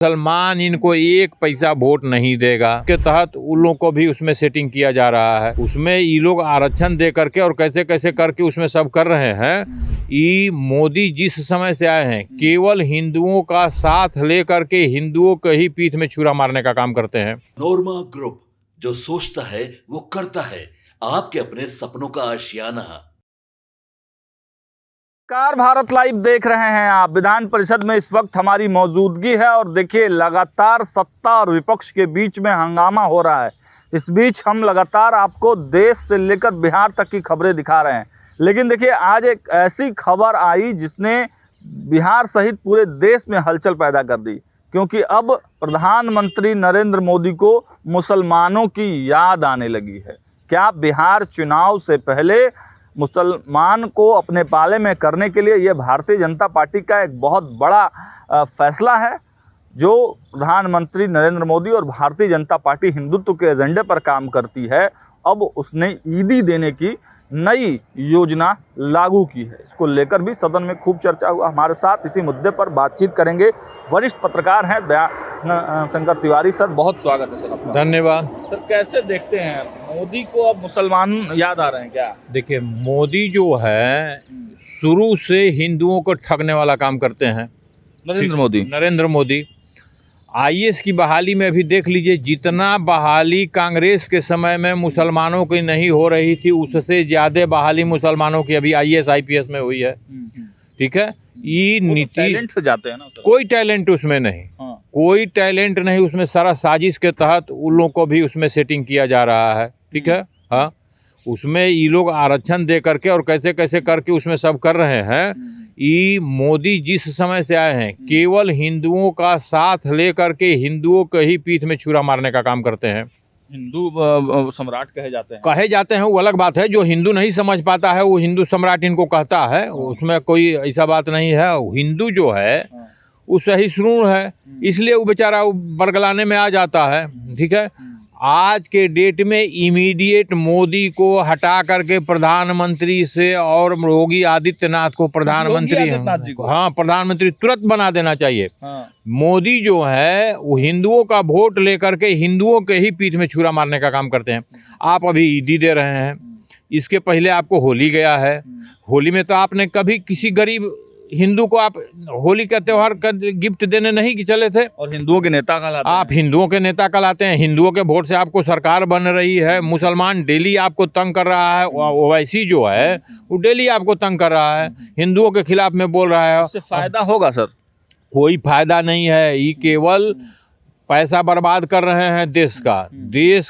मुसलमान इनको एक पैसा वोट नहीं देगा के तहत उन लोगों को भी उसमें सेटिंग किया जा रहा है। उसमें ये लोग आरक्षण दे करके और कैसे कैसे करके उसमें सब कर रहे हैं। ये मोदी जिस समय से आए हैं केवल हिंदुओं का साथ ले करके हिंदुओं के ही पीठ में छुरा मारने का काम करते हैं। नोरमा ग्रुप, जो सोचता है वो करता है, आपके अपने सपनों का आशियाना। नमस्कार, भारत लाइव देख रहे हैं आप। विधान परिषद में इस वक्त हमारी मौजूदगी है और देखिए लगातार सत्ता और विपक्ष के बीच में हंगामा हो रहा है। इस बीच हम लगातार आपको देश से लेकर बिहार तक की खबरें दिखा रहे हैं, लेकिन देखिए आज एक ऐसी खबर आई जिसने बिहार सहित पूरे देश में हलचल पैदा कर दी, क्योंकि अब प्रधानमंत्री नरेंद्र मोदी को मुसलमानों की याद आने लगी है। क्या बिहार चुनाव से पहले मुसलमान को अपने पाले में करने के लिए यह भारतीय जनता पार्टी का एक बहुत बड़ा फैसला है, जो प्रधानमंत्री नरेंद्र मोदी और भारतीय जनता पार्टी हिंदुत्व के एजेंडे पर काम करती है। अब उसने ईदी देने की नई योजना लागू की है। इसको लेकर भी सदन में खूब चर्चा हुआ। हमारे साथ इसी मुद्दे पर बातचीत करेंगे वरिष्ठ पत्रकार हैं दया शंकर तिवारी। सर, बहुत स्वागत है सर आपका। धन्यवाद। सर, कैसे देखते हैं मोदी को अब मुसलमान याद आ रहे हैं क्या? देखिए, मोदी जो है शुरू से हिंदुओं को ठगने वाला काम करते हैं। नरेंद्र मोदी आईएएस की बहाली में भी देख लीजिए, जितना बहाली कांग्रेस के समय में मुसलमानों की नहीं हो रही थी उससे ज़्यादा बहाली मुसलमानों की अभी आईएएस आईपीएस में हुई है। ठीक है, ये नीति टैलेंट से जाते हैं ना सर। कोई टैलेंट उसमें नहीं। कोई टैलेंट नहीं उसमें, सारा साजिश के तहत उन लोगों को भी उसमें सेटिंग किया जा रहा है। ठीक है, हाँ, उसमें ये लोग आरक्षण दे करके और कैसे कैसे करके उसमें सब कर रहे हैं। ये मोदी जिस समय से आए हैं केवल हिंदुओं का साथ ले करके हिंदुओं के ही पीठ में छुरा मारने का काम करते हैं। हिंदू सम्राट कहे जाते हैं। वो अलग बात है। जो हिंदू नहीं समझ पाता है वो हिंदू सम्राट इनको कहता है, उसमें कोई ऐसा बात नहीं है। हिंदू जो है वो सहिष्णु है, इसलिए वो बेचारा बरगलाने में आ जाता है। ठीक है, आज के डेट में इमीडिएट मोदी को हटा करके प्रधानमंत्री से और योगी आदित्यनाथ को प्रधानमंत्री तुरंत बना देना चाहिए। मोदी जो है वो हिंदुओं का वोट लेकर के हिंदुओं के ही पीठ में छुरा मारने का काम करते हैं। आप अभी ईदी दे रहे हैं, इसके पहले आपको होली गया है। होली में तो आपने कभी किसी गरीब हिंदू को आप होली का त्योहार का गिफ्ट देने नहीं कि चले थे। और हिंदुओं के नेता कहलाते हैं। आप हिंदुओं के नेता कहलाते हैं। हिंदुओं के वोट से आपको सरकार बन रही है। मुसलमान डेली आपको तंग कर रहा है। ओवैसी जो है वो डेली आपको तंग कर रहा है, हिंदुओं के खिलाफ में बोल रहा है। उससे फायदा होगा सर? कोई फायदा नहीं है। ये केवल पैसा बर्बाद कर रहे हैं देश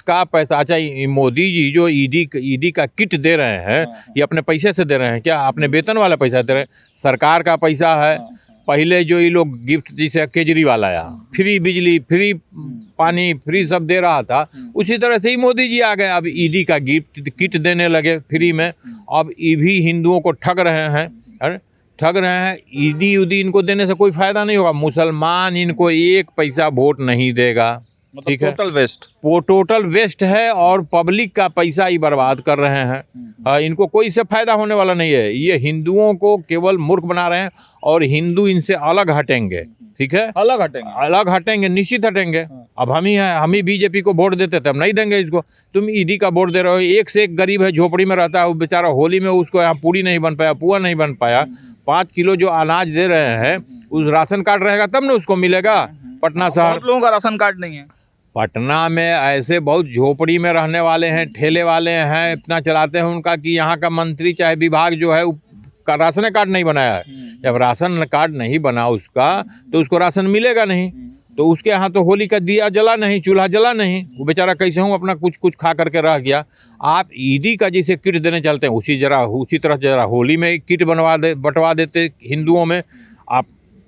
का पैसा। अच्छा, मोदी जी जो ईडी का किट दे रहे हैं, ये अपने पैसे से दे रहे हैं क्या? अपने वेतन वाला पैसा दे रहे हैं? सरकार का पैसा है। पहले जो ये लोग गिफ्ट, जैसे केजरीवाल आया, फ्री बिजली, फ्री पानी, फ्री सब दे रहा था, उसी तरह से ही मोदी जी आ गए। अब ईडी का गिफ्ट किट देने लगे फ्री में। अब ये भी हिंदुओं को ठग रहे हैं। ईदी उदी इनको देने से कोई फायदा नहीं होगा। मुसलमान इनको एक पैसा वोट नहीं देगा। ठीक है, टोटल वेस्ट है और पब्लिक का पैसा ही बर्बाद कर रहे हैं। इनको कोई इससे फायदा होने वाला नहीं है। ये हिंदुओं को केवल मूर्ख बना रहे हैं और हिंदू इनसे अलग हटेंगे। ठीक है, अलग हटेंगे, निश्चित हटेंगे। अब हम ही बीजेपी को वोट देते थे, हम नहीं देंगे इसको। तुम ईडी का वोट दे रहे हो। एक से एक गरीब है, झोपड़ी में रहता है, वो बेचारा होली में उसको यहाँ पूरी नहीं बन पाया, पुआ नहीं बन पाया। 5 किलो जो अनाज दे रहे हैं, उस राशन कार्ड रहेगा तब ना उसको मिलेगा। पटना शहर लोगों का राशन कार्ड नहीं है। पटना में ऐसे बहुत झोपड़ी में रहने वाले हैं, ठेले वाले हैं, इतना चलाते हैं उनका कि यहाँ का मंत्री चाहे विभाग जो है का राशन कार्ड नहीं बनाया है। जब राशन कार्ड नहीं बना उसका, तो उसको राशन मिलेगा नहीं। तो उसके यहाँ तो होली का दिया जला नहीं, चूल्हा जला नहीं। वो बेचारा कैसे हूँ अपना कुछ खा करके रह गया। आप ईदी का जैसे किट देने चलते हैं, उसी तरह जरा होली में किट बंटवा देते हिंदुओं में। आप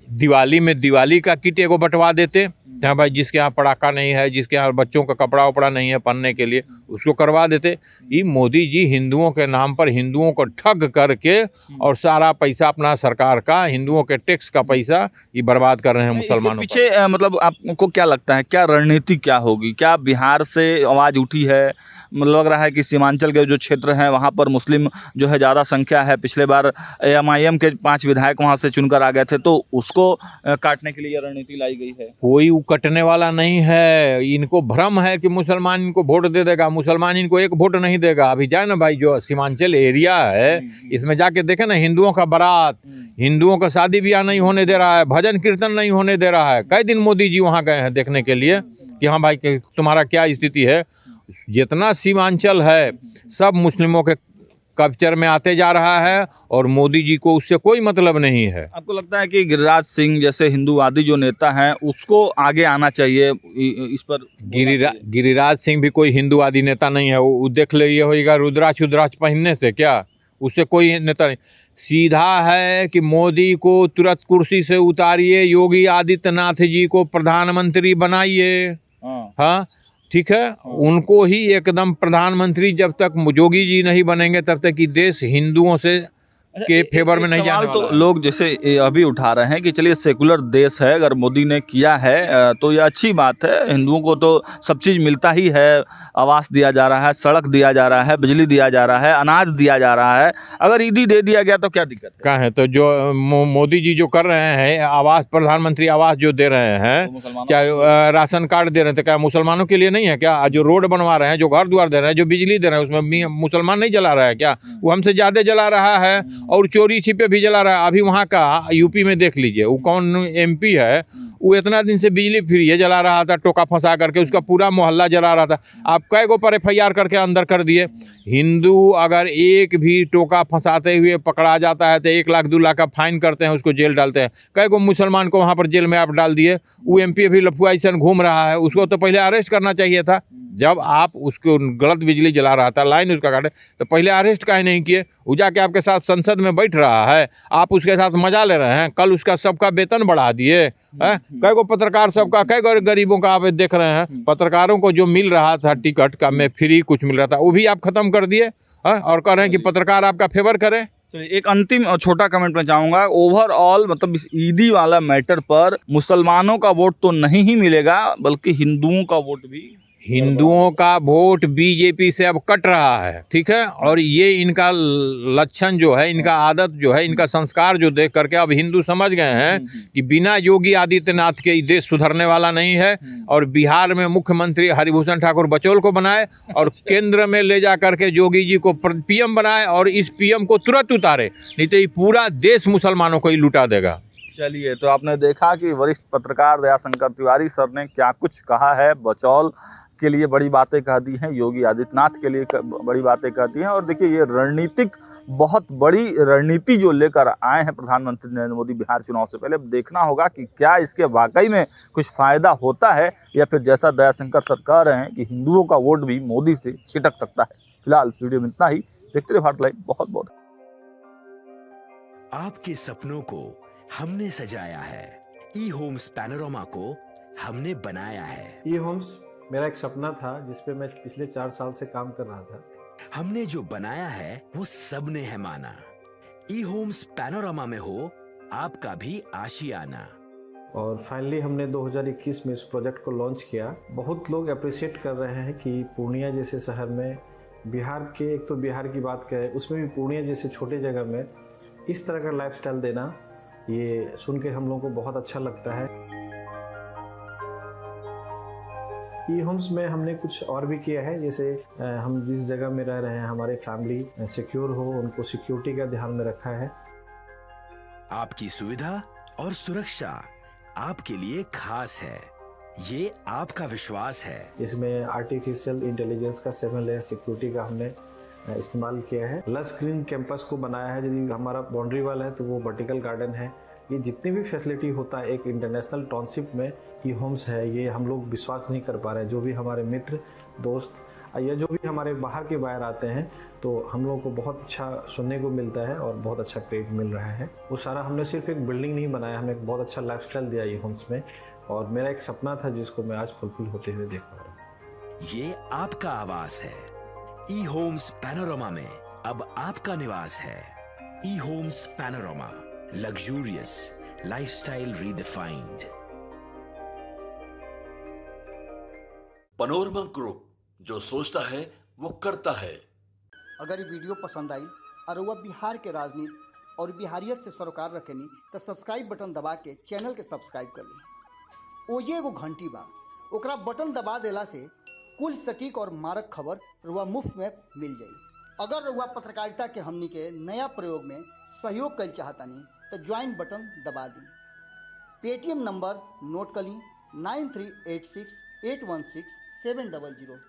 दिवाली में दिवाली का किट एगो बंटवा देते। हाँ भाई, जिसके यहाँ पटाखा नहीं है, जिसके यहाँ बच्चों का कपड़ा वपड़ा नहीं है पहनने के लिए, उसको करवा देते। ये मोदी जी हिंदुओं के नाम पर हिंदुओं को ठग करके और सारा पैसा अपना सरकार का, हिंदुओं के टैक्स का पैसा ये बर्बाद कर रहे हैं मुसलमानों पीछे। मतलब आपको क्या लगता है, क्या रणनीति क्या होगी? क्या बिहार से आवाज़ उठी है? मतलब लग रहा है कि सीमांचल के जो क्षेत्र हैं वहाँ पर मुस्लिम जो है ज़्यादा संख्या है। पिछले बार एमआईएम के 5 विधायक वहाँ से चुनकर आ गए थे, तो उसको को काटने के लिए यह रणनीति लाई गई है? कोई कटने वाला नहीं है। इनको भ्रम है कि मुसलमान इनको वोट दे देगा, मुसलमान इनको एक वोट नहीं देगा। अभी जाए ना भाई, जो सीमांचल एरिया है इसमें जाके देखे ना, हिंदुओं का बारात, हिंदुओं का शादी ब्याह नहीं होने दे रहा है, भजन कीर्तन नहीं होने दे रहा है। कई दिन मोदी जी वहाँ गए हैं देखने के लिए कि हाँ भाई तुम्हारा क्या स्थिति है। जितना सीमांचल है सब मुस्लिमों के कब्जे में आते जा रहा है और मोदी जी को उससे कोई मतलब नहीं है। आपको लगता है कि गिरिराज सिंह जैसे हिंदूवादी जो नेता हैं उसको आगे आना चाहिए इस पर? गिरिराज सिंह भी कोई हिंदूवादी नेता नहीं है। वो देख ले, ये होगा रुद्राक्ष पहनने से क्या उससे कोई नेता नहीं। सीधा है कि मोदी को तुरंत कुर्सी से उतारिए, योगी आदित्यनाथ जी को प्रधानमंत्री बनाइए। हाँ ठीक है, उनको ही एकदम प्रधानमंत्री, जब तक योगी जी नहीं बनेंगे तब तक कि देश हिंदुओं से के फेवर में नहीं जाने वाला। तो लोग जैसे अभी उठा रहे हैं कि चलिए सेकुलर देश है, अगर मोदी ने किया है तो ये अच्छी बात है। हिंदुओं को तो सब चीज़ मिलता ही है, आवास दिया जा रहा है, सड़क दिया जा रहा है, बिजली दिया जा रहा है, अनाज दिया जा रहा है। अगर ईदी दे दिया गया तो क्या दिक्कत है? क्या है तो जो मोदी जी जो कर रहे हैं, आवास, प्रधानमंत्री आवास जो दे रहे हैं, तो क्या राशन कार्ड दे रहे हैं, तो क्या मुसलमानों के लिए नहीं है क्या? जो रोड बनवा रहे हैं, जो घर द्वार दे रहे हैं, जो बिजली दे रहे हैं, उसमें मुसलमान नहीं जला रहा है क्या? वो हमसे ज़्यादा जला रहा है और चोरी छिपे भी जला रहा है। अभी वहाँ का यूपी में देख लीजिए, वो कौन एमपी है, वो इतना दिन से बिजली फ्री है, जला रहा था टोका फंसा करके, उसका पूरा मोहल्ला जला रहा था। आप कई गो पर FIR करके अंदर कर दिए। हिंदू अगर एक भी टोका फंसाते हुए पकड़ा जाता है तो 1 लाख 2 लाख का फाइन करते हैं, उसको जेल डालते हैं। कई गो मुसलमान को वहाँ पर जेल में आप डाल दिए। वो MP अभी लफुआ ऐसा घूम रहा है, उसको तो पहले अरेस्ट करना चाहिए था। जब आप उसको गलत बिजली जला रहा था, लाइन उसका काटे, तो पहले अरेस्ट काहे नहीं किए? वो जाके आपके साथ संसद में बैठ रहा है, आप उसके साथ मजा ले रहे हैं। कल उसका सबका वेतन बढ़ा दिए। कई गो पत्रकार सबका, कई गो गरीबों का आप देख रहे हैं, पत्रकारों को जो मिल रहा था टिकट का में फ्री कुछ मिल रहा था, वो भी आप खत्म कर दिए और कह रहे हैं कि पत्रकार आपका फेवर करे। एक अंतिम और छोटा कमेंट मैं चाहूंगा। ओवरऑल मतलब इस ईदी वाला मैटर पर मुसलमानों का वोट तो नहीं ही मिलेगा, बल्कि हिंदुओं का वोट भी, हिंदुओं का वोट बीजेपी से अब कट रहा है। ठीक है, और ये इनका लक्षण जो है, इनका आदत जो है, इनका संस्कार जो देख करके अब हिंदू समझ गए हैं कि बिना योगी आदित्यनाथ के देश सुधरने वाला नहीं है। और बिहार में मुख्यमंत्री हरिभूषण ठाकुर बचौल को बनाए और केंद्र में ले जा करके योगी जी को PM बनाए और इस PM को तुरंत उतारे, नहीं तो ये पूरा देश मुसलमानों को ही लुटा देगा। चलिए, तो आपने देखा कि वरिष्ठ पत्रकार दयाशंकर तिवारी सर ने क्या कुछ कहा है। बचौल के लिए बड़ी बातें कह दी हैं, योगी आदित्यनाथ के लिए बड़ी बातें कह दी हैं। और देखिए, ये रणनीतिक, बहुत बड़ी रणनीति जो लेकर आए हैं प्रधानमंत्री नरेंद्र मोदी बिहार चुनाव से पहले। देखना होगा कि क्या इसके वाकई में कुछ फायदा होता है, या फिर जैसा दयाशंकर सर कह रहे हैं कि हिंदुओं का वोट भी मोदी से छिटक सकता है। फिलहाल इस वीडियो में इतना ही। देखते रहिए भारत लाइव। बहुत बहुत आपके सपनों को हमने सजाया है, E-Homes पैनोरमा को हमने बनाया है। E-Homes मेरा एक सपना था जिस पे मैं पिछले 4 साल से काम कर रहा था। हमने जो बनाया है वो सबने है माना। E-Homes पैनोरमा में हो आपका भी आशियाना। और फाइनली हमने 2021 में इस प्रोजेक्ट को लॉन्च किया। बहुत लोग अप्रिशिएट कर रहे हैं कि पूर्णिया जैसे शहर में, बिहार के, एक तो बिहार की बात करें उसमें भी पूर्णिया जैसे छोटे जगह में इस तरह का लाइफस्टाइल देना, ये सुन के हम लोगों को बहुत अच्छा लगता है। E-Homes में हमने कुछ और भी किया है, जैसे हम जिस जगह में रह रहे हैं हमारे फैमिली सिक्योर हो, उनको सिक्योरिटी का ध्यान में रखा है। आपकी सुविधा और सुरक्षा आपके लिए खास है, ये आपका विश्वास है। इसमें आर्टिफिशियल इंटेलिजेंस का 7 लेयर सिक्योरिटी का हमने इस्तेमाल किया है। लस ग्रीन कैंपस को बनाया है। यदि हमारा बाउंड्री वाल है तो वो वर्टिकल गार्डन है। ये जितनी भी फैसिलिटी होता है एक इंटरनेशनल टाउनशिप में, E-Homes है, ये हम लोग विश्वास नहीं कर पा रहे हैं। जो भी हमारे मित्र, दोस्त या जो भी हमारे बाहर के बाहर आते हैं, तो हम लोगों को बहुत अच्छा सुनने को मिलता है और बहुत अच्छा क्रेडिट मिल रहा है। वो सारा हमने सिर्फ एक बिल्डिंग नहीं बनाया, हमें एक बहुत अच्छा लाइफस्टाइल दिया E-Homes में, और मेरा एक सपना था जिसको मैं आज फुलफिल होते हुए देख पा रहा हूँ। ये आपका आवास है। E-Homes पैनोरमा में अब आपका निवास है। E-Homes panorama, luxurious lifestyle redefined. Panorama group, जो सोचता है वो करता है। अगर ये वीडियो पसंद आई और वह बिहार के राजनीति और बिहारियत से सरोकार रखेनी तो सब्सक्राइब बटन दबा के चैनल के सब्सक्राइब कर ली। ओजे एगो घंटी बा, ओकरा बटन दबा देला से कुल सटीक और मारक खबर रुआ मुफ्त में मिल जाई। अगर रुआ पत्रकारिता के हमनी के नया प्रयोग में सहयोग कर चाहतानी तो ज्वाइन बटन दबा दी। पेटीएम नंबर नोट कर ली 9386816700।